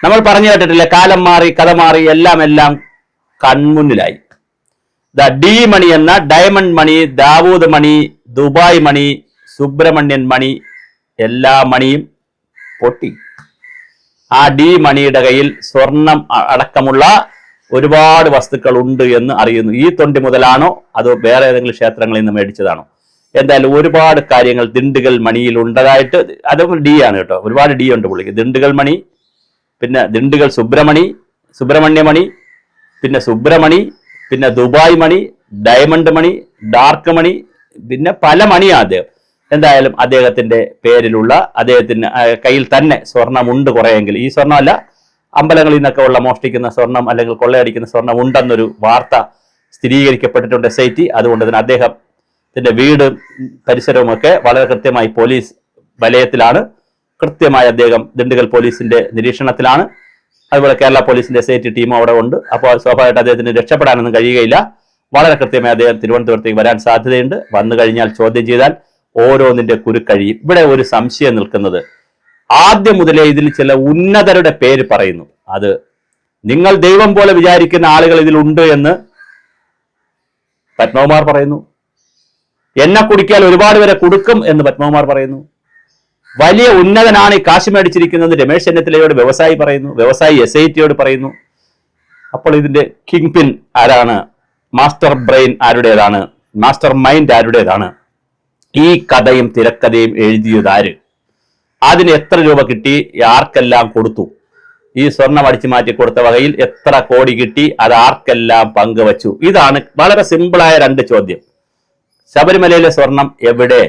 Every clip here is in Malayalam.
നമ്മൾ പറഞ്ഞു കേട്ടിട്ടില്ലേ, കാലം മാറി കഥ മാറി എല്ലാം കൺമുന്നിലായി. ഡി മണി എന്ന ഡയമണ്ട് മണി, ദാവൂദ് മണി, ദുബായ് മണി, സുബ്രഹ്മണ്യൻ മണി, എല്ലാ മണിയും പൊട്ടി. ആ ഡി മണിയുടെ കയ്യിൽ സ്വർണം അടക്കമുള്ള ഒരുപാട് വസ്തുക്കൾ ഉണ്ട് എന്ന് അറിയുന്നു. ഈ തൊണ്ടി മുതലാണോ അതോ വേറെ ഏതെങ്കിലും ക്ഷേത്രങ്ങളിൽ നിന്ന് മേടിച്ചതാണോ? എന്തായാലും ഒരുപാട് കാര്യങ്ങൾ ദിണ്ടുകൽ മണിയിൽ ഉണ്ടതായിട്ട്, അതും ഡി ആണ് കേട്ടോ, ഒരുപാട് ഡി ഉണ്ട് പുള്ളിക്ക്. ദിണ്ടുകൽ മണി, പിന്നെ ദിണ്ടുകൽ സുബ്രഹ്മണ്യ മണി, പിന്നെ സുബ്രമണി, പിന്നെ ദുബായ് മണി, ഡയമണ്ട് മണി, ഡാർക്ക് മണി, പിന്നെ പല മണിയാണ് അദ്ദേഹം. എന്തായാലും അദ്ദേഹത്തിന്റെ പേരിലുള്ള അദ്ദേഹത്തിന് കയ്യിൽ തന്നെ സ്വർണ്ണമുണ്ട് കുറെയെങ്കിൽ. ഈ സ്വർണ്ണമല്ല, അമ്പലങ്ങളിൽ നിന്നൊക്കെ ഉള്ള മോഷ്ടിക്കുന്ന സ്വർണം അല്ലെങ്കിൽ കൊള്ളയടിക്കുന്ന സ്വർണം ഉണ്ടെന്നൊരു വാർത്ത സ്ഥിരീകരിക്കപ്പെട്ടിട്ടുണ്ട് SIT. അതുകൊണ്ട് തന്നെ അദ്ദേഹത്തിന്റെ വീട് പരിസരവുമൊക്കെ വളരെ കൃത്യമായി പോലീസ് വലയത്തിലാണ്. കൃത്യമായി അദ്ദേഹം ദിണ്ടുകൽ പോലീസിന്റെ നിരീക്ഷണത്തിലാണ്. അതുപോലെ കേരള പോലീസിന്റെ SIT ടീമും അവിടെ ഉണ്ട്. അപ്പോൾ സ്വാഭാവികമായിട്ട് അദ്ദേഹത്തിന് രക്ഷപ്പെടാനൊന്നും കഴിയുകയില്ല. വളരെ കൃത്യമായി അദ്ദേഹം തിരുവനന്തപുരത്തേക്ക് വരാൻ സാധ്യതയുണ്ട്. വന്നു കഴിഞ്ഞാൽ ചോദ്യം ചെയ്താൽ ഓരോന്നിന്റെ കുരുക്കഴിയും. ഇവിടെ ഒരു സംശയം നിൽക്കുന്നത്, ആദ്യം മുതലേ ഇതിൽ ചില ഉന്നതരുടെ പേര് പറയുന്നു. അത് നിങ്ങൾ ദൈവം പോലെ വിചാരിക്കുന്ന ആളുകൾ ഇതിലുണ്ട് എന്ന് പത്മകുമാർ പറയുന്നു. എന്നെ കുടിക്കാൻ ഒരുപാട് പേരെ കൊടുക്കും എന്ന് പത്മകുമാർ പറയുന്നു. വലിയ ഉന്നതനാണ് ഈ കാശ് മേടിച്ചിരിക്കുന്നത് രമേശ് ചെന്നിത്തലയോട് വ്യവസായി പറയുന്നു. വ്യവസായി SITയോട് പറയുന്നു. അപ്പോൾ ഇതിന്റെ കിങ് പിൻ ആരാണ്? മാസ്റ്റർ ബ്രെയിൻ ആരുടേതാണ്? മാസ്റ്റർ മൈൻഡ് ആരുടേതാണ്? ഈ കഥയും തിരക്കഥയും എഴുതിയതാര്? അതിന് എത്ര രൂപ കിട്ടി? ആർക്കെല്ലാം കൊടുത്തു? ഈ സ്വർണം അടിച്ചു മാറ്റി കൊടുത്ത വകയിൽ എത്ര കോടി കിട്ടി? അത് ആർക്കെല്ലാം പങ്കുവച്ചു? ഇതാണ് വളരെ സിമ്പിളായ 2 ചോദ്യം. ശബരിമലയിലെ സ്വർണം എവിടെ?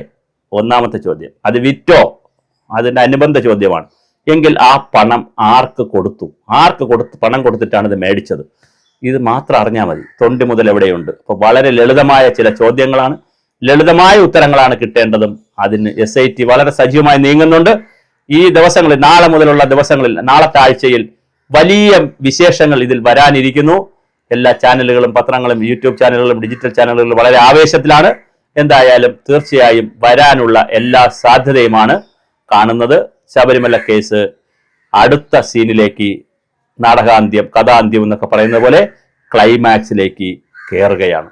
ഒന്നാമത്തെ ചോദ്യം. അത് വിറ്റോ? അതിന്റെ അനുബന്ധ ചോദ്യമാണ്. എങ്കിൽ ആ പണം ആർക്ക് കൊടുത്തു? പണം കൊടുത്തിട്ടാണ് ഇത് മേടിച്ചത്? ഇത് മാത്രം അറിഞ്ഞാൽ മതി. തൊണ്ടി മുതൽ എവിടെയുണ്ട്. അപ്പൊ വളരെ ലളിതമായ ചില ചോദ്യങ്ങളാണ്, ലളിതമായ ഉത്തരങ്ങളാണ് കിട്ടേണ്ടതും. അതിന് SIT വളരെ സജീവമായി നീങ്ങുന്നുണ്ട്. ഈ ദിവസങ്ങളിൽ, നാളെ മുതലുള്ള ദിവസങ്ങളിൽ, നാളത്തെ ആഴ്ചയിൽ വലിയ വിശേഷങ്ങൾ ഇതിൽ വരാനിരിക്കുന്നു. എല്ലാ ചാനലുകളും, പത്രങ്ങളും, യൂട്യൂബ് ചാനലുകളും, ഡിജിറ്റൽ ചാനലുകളും വളരെ ആവേശത്തിലാണ്. എന്തായാലും തീർച്ചയായും വരാനുള്ള എല്ലാ സാധ്യതയുമാണ് കാണുന്നത്. ശബരിമല കേസ് അടുത്ത സീനിലേക്ക്, നാടകാന്ത്യം, കഥാന്ത്യം എന്നൊക്കെ പറയുന്ന പോലെ ക്ലൈമാക്സിലേക്ക് കയറുകയാണ്.